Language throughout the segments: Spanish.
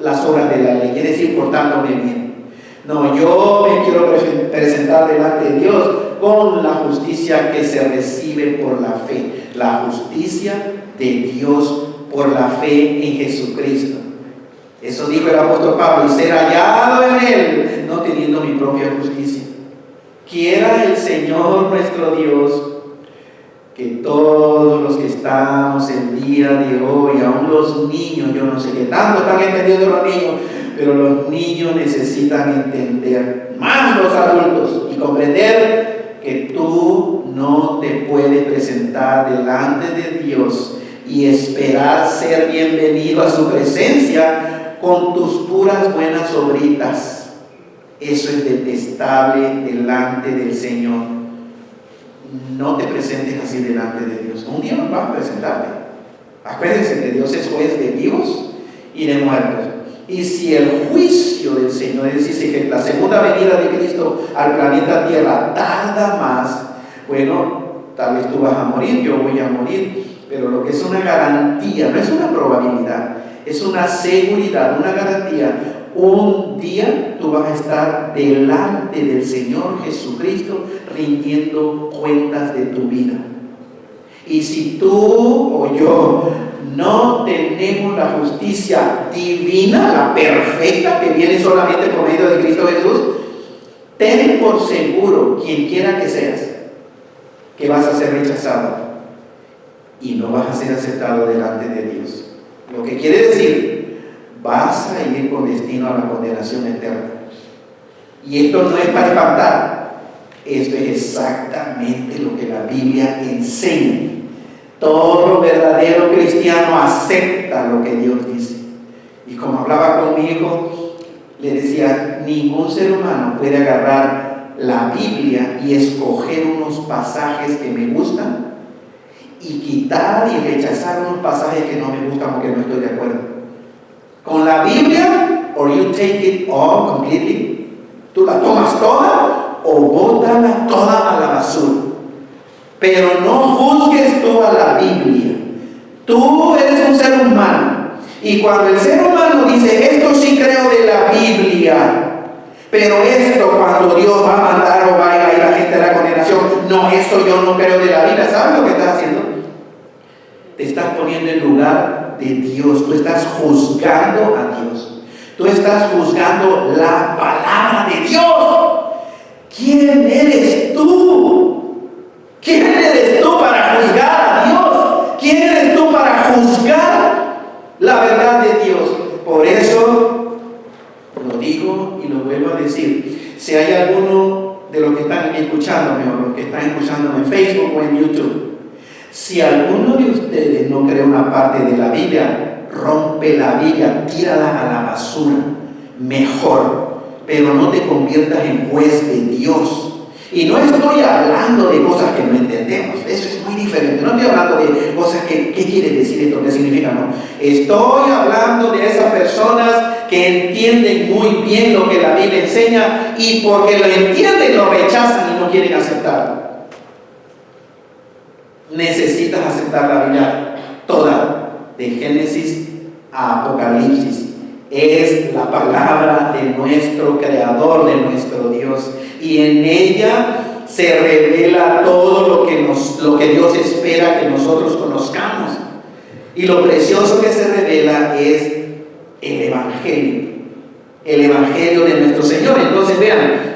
las obras de la ley, es decir, portándome bien. No, yo me quiero presentar delante de Dios con la justicia que se recibe por la fe, la justicia de Dios por la fe en Jesucristo. Eso dijo el apóstol Pablo, y ser hallado en Él, no teniendo mi propia justicia. Quiera el Señor nuestro Dios que todos los que estamos el día de hoy, aún los niños, yo no sé qué tanto están entendiendo los niños, pero los niños necesitan entender, más los adultos, y comprender que tú no te puedes presentar delante de Dios y esperar ser bienvenido a su presencia con tus puras buenas obritas. Eso es detestable delante del Señor. No te presentes así delante de Dios. Un día vas a presentarte. Acuérdense que Dios es juez de vivos y de muertos. Y si el juicio del Señor, es decir, que la segunda venida de Cristo al planeta Tierra tarda más, bueno, tal vez tú vas a morir, yo voy a morir, pero lo que es una garantía, no es una probabilidad, es una seguridad, una garantía. Un día tú vas a estar delante del Señor Jesucristo rindiendo cuentas de tu vida. Y si tú o yo no tenemos la justicia divina, la perfecta, que viene solamente por medio de Cristo Jesús, ten por seguro, quien quiera que seas, que vas a ser rechazado y no vas a ser aceptado delante de Dios. Lo que quiere decir, vas a ir con destino a la condenación eterna. Y esto no es para espantar, esto es exactamente lo que la Biblia enseña. Todo verdadero cristiano acepta lo que Dios dice. Y como hablaba con mi hijo, le decía, ningún ser humano puede agarrar la Biblia y escoger unos pasajes que me gustan y quitar y rechazar unos pasajes que no me gustan porque no estoy de acuerdo. Con la Biblia, or you take it all completely, tú la tomas toda o bótala toda a la basura. Pero no juzgues tú a la Biblia. Tú eres un ser humano. Y cuando el ser humano dice, esto sí creo de la Biblia, pero esto cuando Dios va a mandar o va a ir a la gente a la condenación, no, esto yo no creo de la Biblia. ¿Sabes lo que estás haciendo? Te estás poniendo en lugar de Dios. Tú estás juzgando a Dios. Tú estás juzgando la palabra de Dios. ¿Quién eres tú? ¿Quién eres tú para juzgar a Dios? ¿Quién eres tú para juzgar la verdad de Dios? Por eso lo digo y lo vuelvo a decir. Si hay alguno de los que están escuchándome o los que están escuchándome en Facebook o en YouTube, si alguno de ustedes no cree una parte de la Biblia, rompe la Biblia, tírala a la basura, mejor, pero no te conviertas en juez de Dios. Y no estoy hablando de cosas que no entendemos, eso es muy diferente. No estoy hablando de cosas que, ¿qué quiere decir esto? ¿Qué significa? No. Estoy hablando de esas personas que entienden muy bien lo que la Biblia enseña y porque lo entienden lo rechazan y no quieren aceptarlo. Necesitas aceptar la Biblia toda, de Génesis a Apocalipsis. Es la palabra de nuestro Creador, de nuestro Dios. Y en ella se revela todo lo que Dios espera que nosotros conozcamos. Y lo precioso que se revela es el Evangelio de nuestro Señor. Entonces vean,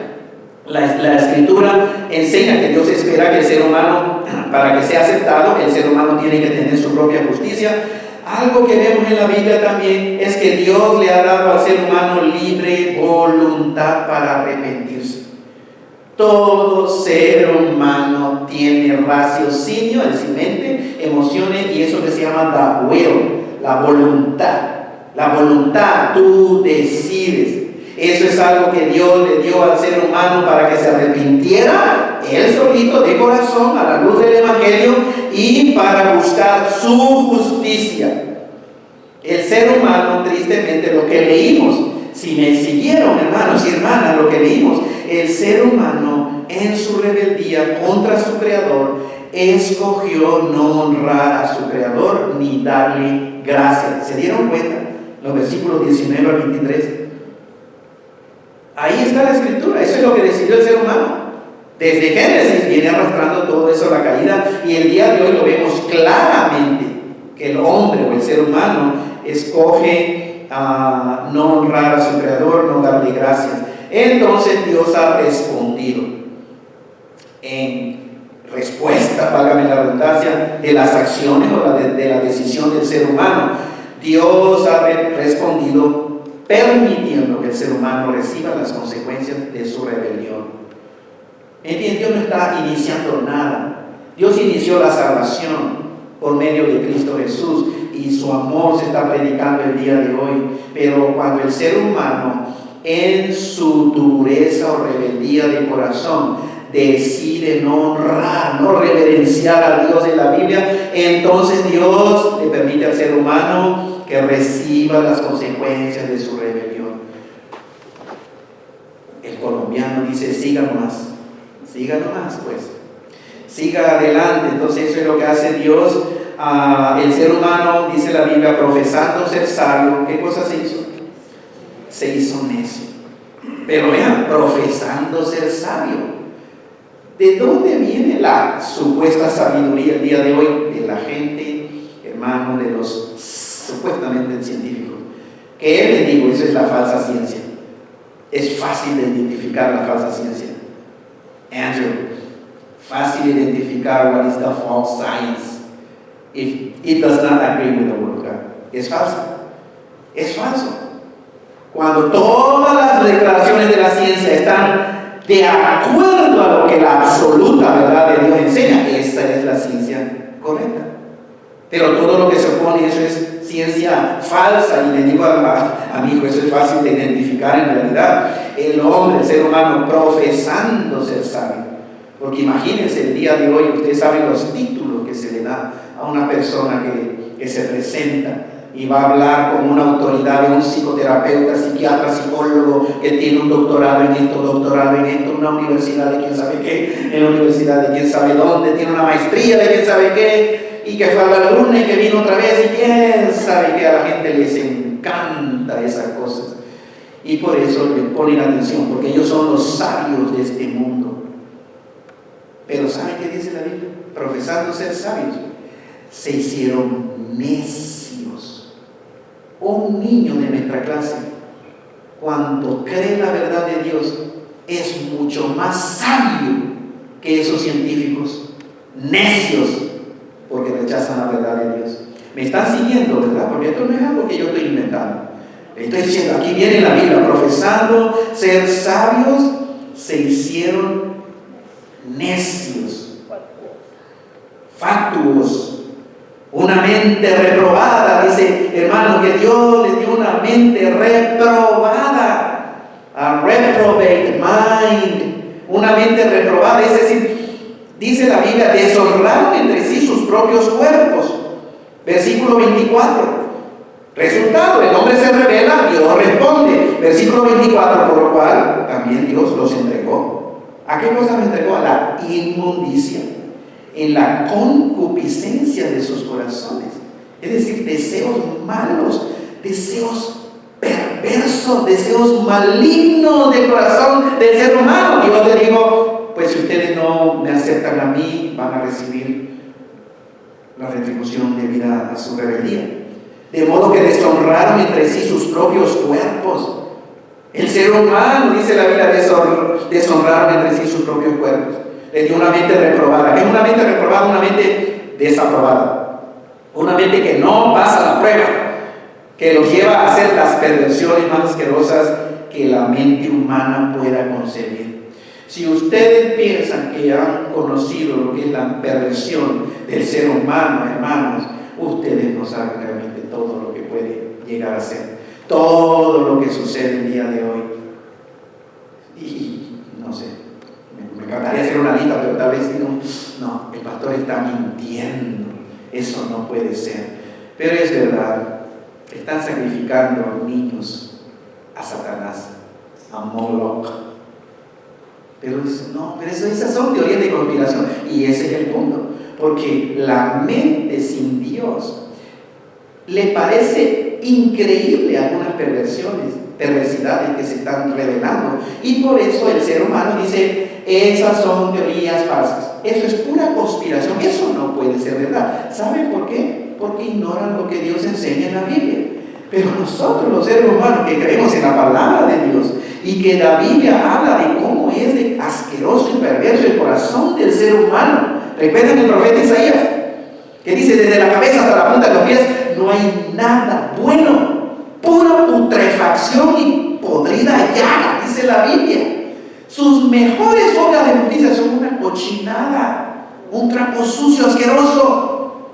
la Escritura enseña que Dios espera que el ser humano, para que sea aceptado, el ser humano tiene que tener su propia justicia. Algo que vemos en la Biblia también es que Dios le ha dado al ser humano libre voluntad para arrepentirse. Todo ser humano tiene raciocinio, es decir, mente, emociones, y eso que se llama the will, la voluntad. La voluntad, tú decides. Eso es algo que Dios le dio al ser humano para que se arrepintiera, él solito de corazón, a la luz del Evangelio, y para buscar su justicia. El ser humano, tristemente, lo que leímos, si me siguieron, hermanos y hermanas, lo que leímos, el ser humano en su rebeldía contra su Creador escogió no honrar a su Creador ni darle gracias. ¿Se dieron cuenta? los versículos 19 al 23. Ahí está la escritura, eso es lo que decidió el ser humano. Desde Génesis viene arrastrando todo eso a la caída, y el día de hoy lo vemos claramente, que el hombre o el ser humano escoge no honrar a su creador, no darle gracias. Entonces Dios ha respondido en respuesta, válgame la redundancia, de las acciones o de la decisión del ser humano. Dios ha respondido permitiendo que el ser humano reciba las consecuencias de su rebelión. ¿Entiendes? Dios no está iniciando nada. Dios inició la salvación por medio de Cristo Jesús, y su amor se está predicando el día de hoy. Pero cuando el ser humano, en su dureza o rebeldía de corazón, decide no honrar, no reverenciar a Dios en la Biblia, entonces Dios le permite al ser humano que reciba las consecuencias de su rebelión. El colombiano dice: siga nomás, pues, siga adelante. Entonces eso es lo que hace Dios. El ser humano, dice la Biblia, profesando ser sabio, ¿qué cosa se hizo? Se hizo necio. Pero vean, profesando ser sabio. ¿De dónde viene la supuesta sabiduría el día de hoy? De la gente, hermano, de los supuestamente científicos. Que les digo, eso es la falsa ciencia. Es fácil de identificar la falsa ciencia. Andrew, fácil identificar what is the false science if it does not agree with the word of God. Es falso. Es falso. Cuando todas las declaraciones de la ciencia están de acuerdo a lo que la absoluta verdad de Dios enseña, esa es la ciencia correcta. Pero todo lo que se opone, eso es ciencia falsa. Y le digo a mi hijo, eso es fácil de identificar en realidad. El hombre, el ser humano, profesando ser sabio. Porque imagínense, el día de hoy, ustedes saben los títulos que se le da a una persona que se presenta y va a hablar con una autoridad de un psicoterapeuta, psiquiatra, psicólogo, que tiene un doctorado en esto, una universidad de quién sabe qué, en la universidad de quién sabe dónde, tiene una maestría de quién sabe qué, y que fue a la luna y que vino otra vez, y quién sabe qué. A la gente les encanta esas cosas, y por eso le ponen atención, porque ellos son los sabios de este mundo. Pero ¿saben qué dice la Biblia? Profesando ser sabios, se hicieron necios. Un niño de nuestra clase, cuando cree la verdad de Dios, es mucho más sabio que esos científicos necios, porque rechazan la verdad de Dios. Me están siguiendo, ¿verdad? Porque esto no es algo que yo estoy inventando. Estoy diciendo, aquí viene la Biblia: profesando ser sabios, se hicieron necios, fatuos. Una mente reprobada, dice, hermano, que Dios les dio una mente reprobada, a reprobate mind, una mente reprobada, es decir, dice la Biblia, deshonraron entre sí sus propios cuerpos. Versículo 24, resultado, el hombre se revela, Dios responde. Versículo 24, por lo cual también Dios los entregó. ¿A qué cosa los entregó? A la inmundicia, en la concupiscencia de sus corazones. Es decir, deseos malos, deseos perversos, deseos malignos del corazón del ser humano. Dios le dijo: pues si ustedes no me aceptan a mí, van a recibir la retribución debida a su rebeldía. De modo que deshonraron entre sí sus propios cuerpos. El ser humano, dice la Biblia, deshonraron entre sí sus propios cuerpos. Le dio una mente reprobada. ¿Qué es una mente reprobada? Una mente desaprobada. Una mente que no pasa la prueba, que los lleva a hacer las perversiones más asquerosas que la mente humana pueda concebir. Si ustedes piensan que han conocido lo que es la perversión del ser humano, hermanos, ustedes no saben realmente todo lo que puede llegar a ser, todo lo que sucede el día de hoy. Y no sé, me encantaría hacer una lista, pero tal vez digo, no, el pastor está mintiendo, eso no puede ser. Pero es verdad, están sacrificando a los niños a Satanás, a Moloch. Pero esas son teorías de conspiración, y ese es el punto, porque la mente sin Dios le parece increíble algunas perversidades que se están revelando. Y por eso el ser humano dice, esas son teorías falsas. Eso es pura conspiración. Eso no puede ser verdad. ¿Saben por qué? Porque ignoran lo que Dios enseña en la Biblia. Pero nosotros, los seres humanos que creemos en la palabra de Dios y que la Biblia habla de cómo es de asqueroso y perverso el corazón del ser humano. ¿Recuerdan el profeta Isaías? Que dice, desde la cabeza hasta la punta de los pies no hay nada bueno, pura putrefacción y podrida llaga, dice la Biblia. Sus mejores obras de justicia son una cochinada, un trapo sucio, asqueroso.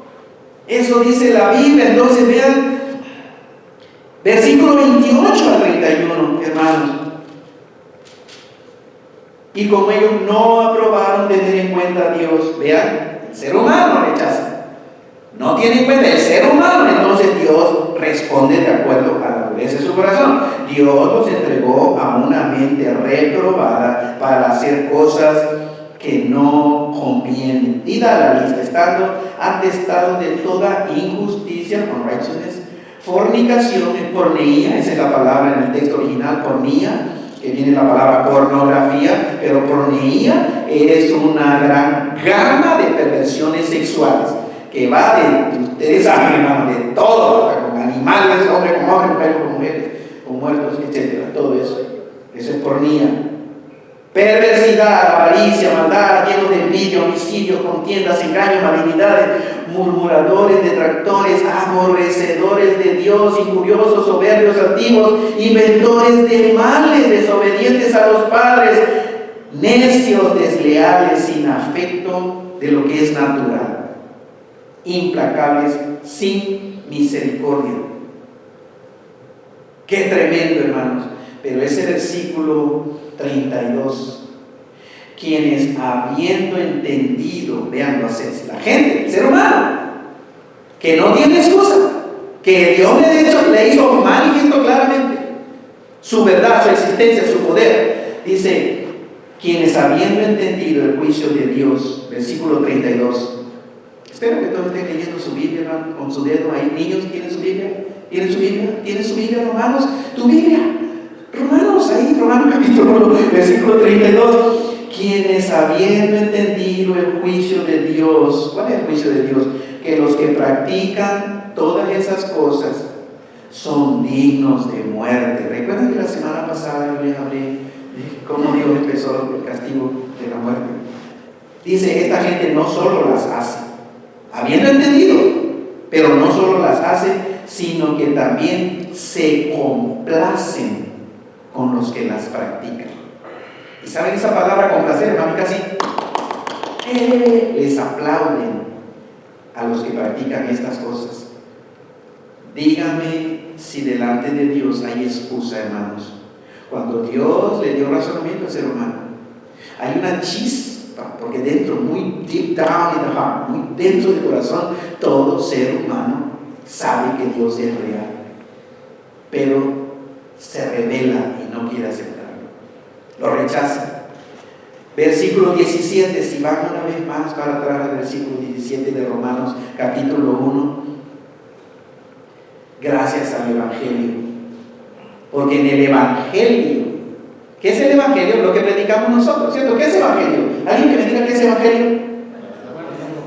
Eso dice la Biblia. Entonces vean, versículo 28 al 31, hermanos. Y como ellos no aprobaron tener en cuenta a Dios, vean, el ser humano rechaza. No tiene en cuenta el ser humano, entonces Dios responde de acuerdo a la dureza de su corazón. Dios los entregó a una mente reprobada para hacer cosas que no convienen. Y da la lista, estando atestados de toda injusticia, unrighteousness, fornicación, porneía, esa es la palabra en el texto original, pornía, que viene la palabra pornografía, pero porneía es una gran gama de perversiones sexuales que va de, ustedes saben, hermano, de todo, con animales, hombre con hombre, mujer con mujeres, con muertos, etc. Todo eso. Eso es pornía. Perversidad, avaricia, maldad, llenos de envidia, homicidios, contiendas, engaños, malignidades, murmuradores, detractores, aborrecedores de Dios, injuriosos, soberbios, altivos, inventores de males, desobedientes a los padres, necios, desleales, sin afecto de lo que es natural, implacables, sin misericordia. Qué tremendo, hermanos. Pero ese versículo 32, quienes habiendo entendido, vean, la gente, el ser humano, que no tiene excusa, que Dios le hizo manifiesto claramente su verdad, su existencia, su poder. Dice, quienes habiendo entendido el juicio de Dios, versículo 32. Espero que todos estén leyendo su Biblia, hermano, con su dedo ahí. Niños, ¿tienen su Biblia? ¿Tienen su Biblia? ¿Tienen su Biblia, hermanos? ¿Tu Biblia? Romanos, ahí, Romanos capítulo 1, versículo 32. Quienes habiendo entendido el juicio de Dios, ¿cuál es el juicio de Dios? Que los que practican todas esas cosas son dignos de muerte. ¿Recuerdan que la semana pasada yo les hablé de cómo Dios empezó el castigo de la muerte? Dice, esta gente no solo las hace, habiendo entendido, pero no solo las hace, sino que también se complacen con los que las practican. ¿Y saben esa palabra complacer, hermano? Casi les aplauden a los que practican estas cosas. Dígame si delante de Dios hay excusa, hermanos. Cuando Dios le dio razonamiento al ser humano, hay una chispa, porque dentro, muy deep down in the heart, muy dentro del corazón, todo ser humano sabe que Dios es real, pero se revela y no quiere aceptarlo, lo rechaza. Versículo 17, si van una vez más para atrás al versículo 17 de Romanos capítulo 1, gracias al Evangelio, porque en el Evangelio, ¿qué es el Evangelio? Lo que predicamos nosotros, ¿cierto? ¿Qué es Evangelio? ¿Alguien que me diga qué es Evangelio?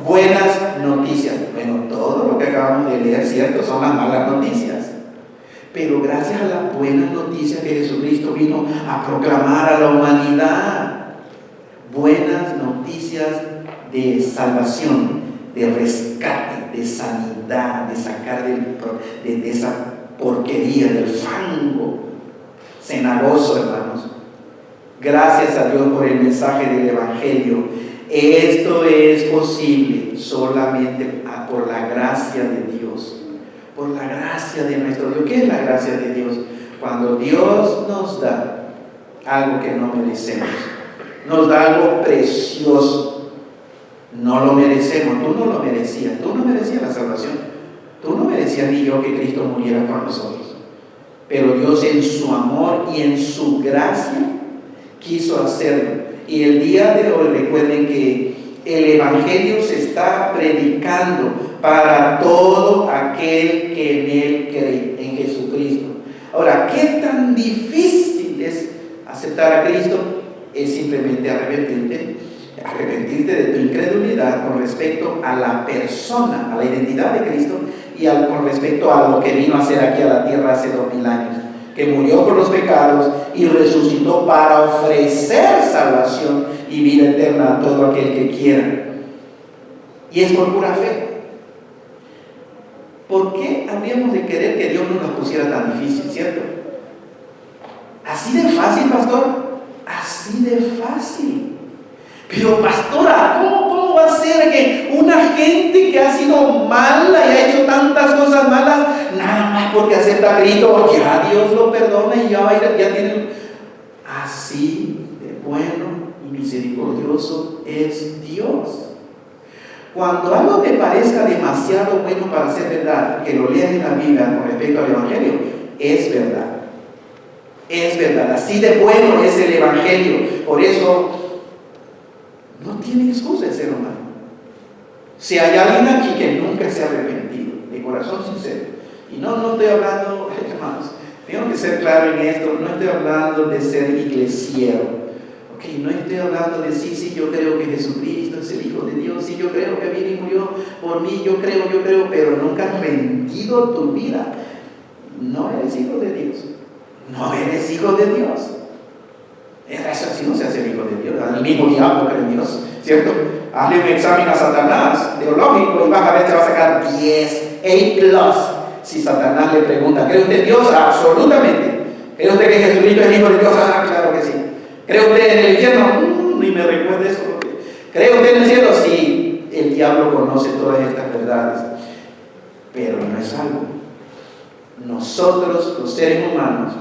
Buenas noticias. Bueno, todo lo que acabamos de leer, ¿cierto? Son las malas noticias. Pero gracias a las buenas noticias que Jesucristo vino a proclamar a la humanidad, buenas noticias de salvación, de rescate, de sanidad, de sacar de esa porquería, del fango cenagoso, hermanos. Gracias a Dios por el mensaje del Evangelio. Esto es posible solamente por la gracia de Dios, por la gracia de nuestro Dios. ¿Qué es la gracia de Dios? Cuando Dios nos da algo que no merecemos, nos da algo precioso, no lo merecemos. Tú no lo merecías, tú no merecías la salvación, tú no merecías ni yo que Cristo muriera por nosotros, pero Dios en su amor y en su gracia quiso hacerlo. Y el día de hoy recuerden que el Evangelio se está predicando para todo aquel que en Él cree, en Jesucristo. Ahora, ¿qué tan difícil es aceptar a Cristo? Es simplemente arrepentirte de tu incredulidad con respecto a la persona, a la identidad de Cristo y con respecto a lo que vino a hacer aquí a la tierra hace 2000 años, que murió por los pecados y resucitó para ofrecer salvación y vida eterna a todo aquel que quiera. Y es por pura fe. ¿Por qué habríamos de querer que Dios nos la pusiera tan difícil, cierto? Así de fácil, pastor. Así de fácil. Pero pastora, ¿cómo va a ser que una gente que ha sido mala y ha hecho tantas cosas malas, nada más porque acepta a Cristo, ya Dios lo perdona y ya tiene? Así de bueno y misericordioso es Dios. Cuando algo te parezca demasiado bueno para ser verdad, que lo leas en la Biblia con respecto al Evangelio, es verdad. Es verdad. Así de bueno es el Evangelio. Por eso no tiene excusa el ser humano. Si hay alguien aquí que nunca se ha arrepentido, de corazón sincero, y no estoy hablando, hermanos, tengo que ser claro en esto, no estoy hablando de ser iglesiero. No estoy hablando de sí, yo creo que Jesucristo es el Hijo de Dios, sí, yo creo que vino y murió por mí, yo creo, pero nunca has rendido tu vida. No eres hijo de Dios. No eres hijo de Dios. Eso así no se hace el hijo de Dios. El mismo diablo cree en Dios, ¿cierto? Hazle un examen a Satanás, teológico, y vas a ver, te va a sacar 10, A+. Si Satanás le pregunta, ¿cree usted en Dios? Absolutamente. ¿Cree usted que Jesucristo es el Hijo de Dios? Ah, claro que sí. ¿Cree usted en el infierno? Ni me recuerde eso. ¿Cree usted en el cielo? Sí, el diablo conoce todas estas verdades, pero no es algo. Nosotros, los seres humanos,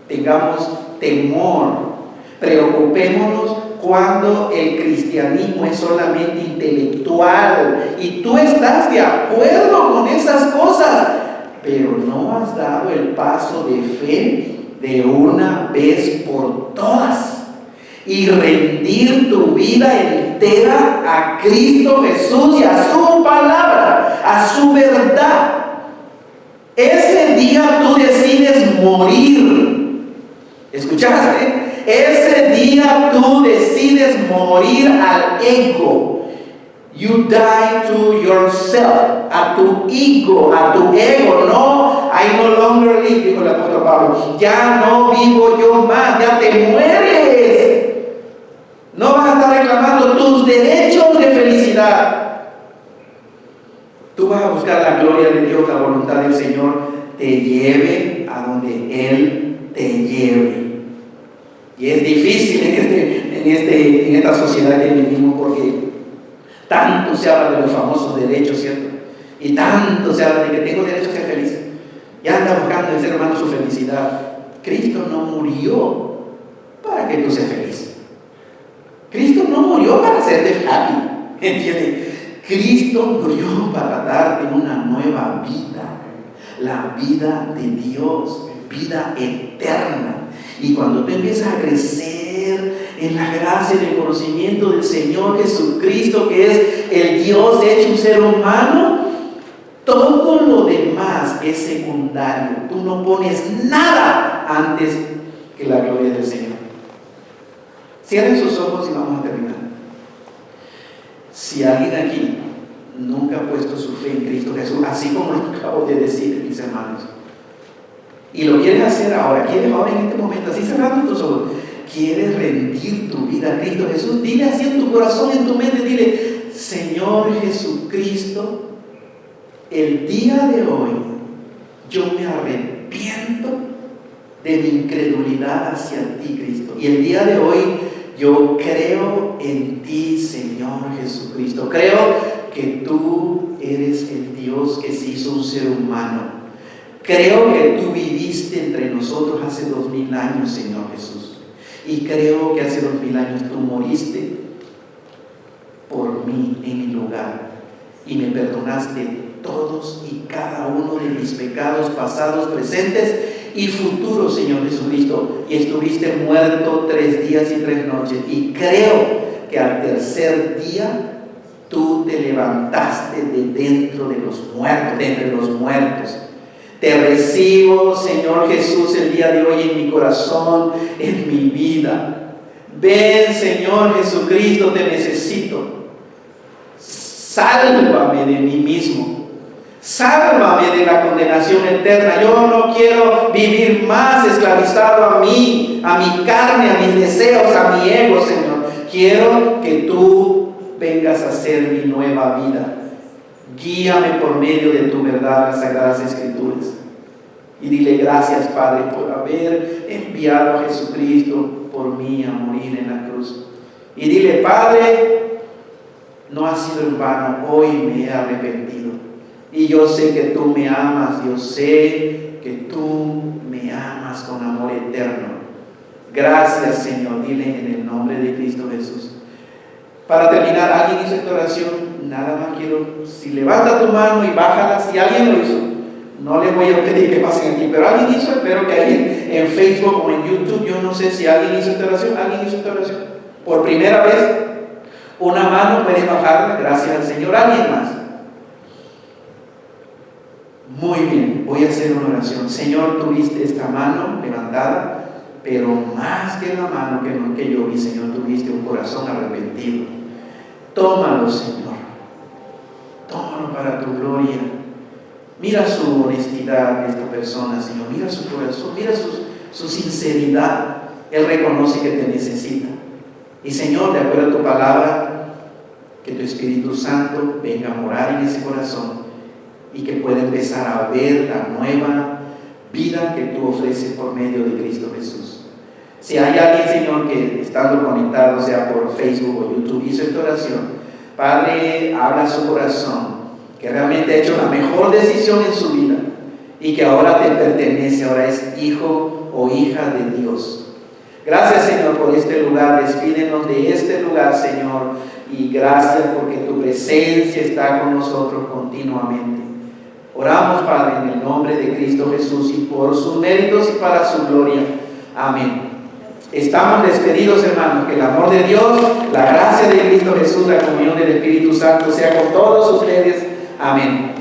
tengamos temor, preocupémonos cuando el cristianismo es solamente intelectual y tú estás de acuerdo con esas cosas, pero no has dado el paso de fe de una vez por todas y rendir tu vida entera a Cristo Jesús y a su palabra, a su verdad. Ese día tú decides morir. ¿Escuchaste? Ese día tú decides morir al ego. You die to yourself, a tu ego, No, I no longer live, dijo el apóstol Pablo. Ya no vivo yo más, ya te mueres. No vas a estar reclamando tus derechos de felicidad. Tú vas a buscar la gloria de Dios, la voluntad del Señor te lleve a donde Él te lleve. Y es difícil en esta sociedad que vivimos, porque tanto se habla de los famosos derechos, ¿cierto? Y tanto se habla de que tengo derecho a ser feliz. Y anda buscando el ser humano su felicidad. Cristo no murió para que tú seas feliz. Cristo no murió para hacerte happy, ¿entiendes? Cristo murió para darte una nueva vida, la vida de Dios, vida eterna. Y cuando tú empiezas a crecer en la gracia y el conocimiento del Señor Jesucristo, que es el Dios hecho un ser humano, todo lo demás es secundario. Tú no pones nada antes que la gloria del Señor. Cierren sus ojos y vamos a terminar. Si alguien aquí nunca ha puesto su fe en Cristo Jesús, así como lo acabo de decir, mis hermanos, y lo quieres hacer ahora, quieres ahora en este momento, así cerrando tus ojos, quieres rendir tu vida a Cristo Jesús, dile así en tu corazón, en tu mente, dile: Señor Jesucristo, el día de hoy yo me arrepiento de mi incredulidad hacia ti, Cristo, y el día de hoy yo creo en ti, Señor Jesucristo. Creo que tú eres el Dios que se hizo un ser humano. Creo que tú viviste entre nosotros hace 2000 años, Señor Jesús. Y creo que hace 2000 años tú moriste por mí en mi lugar. Y me perdonaste todos y cada uno de mis pecados pasados, presentes y futuros, Señor Jesucristo. Y estuviste muerto 3 días y 3 noches. Y creo que al tercer día tú te levantaste de dentro de los muertos, de entre los muertos. Te recibo, Señor Jesús, el día de hoy en mi corazón, en mi vida. Ven, Señor Jesucristo, te necesito. Sálvame de mí mismo. Sálvame de la condenación eterna. Yo no quiero vivir más esclavizado a mí, a mi carne, a mis deseos, a mi ego, Señor. Quiero que tú vengas a ser mi nueva vida. Guíame por medio de tu verdad, las Sagradas Escrituras. Y dile gracias, Padre, por haber enviado a Jesucristo por mí a morir en la cruz. Y dile, Padre, no ha sido en vano, hoy me he arrepentido. Y yo sé que tú me amas, yo sé que tú me amas con amor eterno. Gracias, Señor, dile en el nombre de Cristo Jesús. Para terminar, ¿alguien hizo esta oración? Nada más quiero, si levanta tu mano y bájala, si alguien lo hizo, no les voy a pedir que pasen aquí, pero alguien hizo, espero que alguien en Facebook o en YouTube, yo no sé si alguien hizo esta oración, por primera vez, una mano, puedes bajarla, gracias al Señor. ¿Alguien más? Muy bien, voy a hacer una oración. Señor, tuviste esta mano levantada, pero más que la mano que yo vi, Señor, tuviste un corazón arrepentido. Tómalo, Señor, tómalo para tu gloria. Mira su honestidad de esta persona, Señor, mira su corazón, mira su sinceridad. Él reconoce que te necesita. Y Señor, de acuerdo a tu palabra, que tu Espíritu Santo venga a morar en ese corazón y que pueda empezar a ver la nueva vida que tú ofreces por medio de Cristo Jesús. Si hay alguien, Señor, que estando conectado, sea por Facebook o YouTube, hizo esta oración, Padre, habla a su corazón, que realmente ha hecho la mejor decisión en su vida y que ahora te pertenece, ahora es hijo o hija de Dios. Gracias, Señor, por este lugar. Despídenos de este lugar, Señor, y gracias porque tu presencia está con nosotros continuamente. Oramos, Padre, en el nombre de Cristo Jesús y por sus méritos y para su gloria. Amén. Estamos despedidos, hermanos. Que el amor de Dios, la gracia de Cristo Jesús, la comunión del Espíritu Santo sea con todos ustedes. Amén.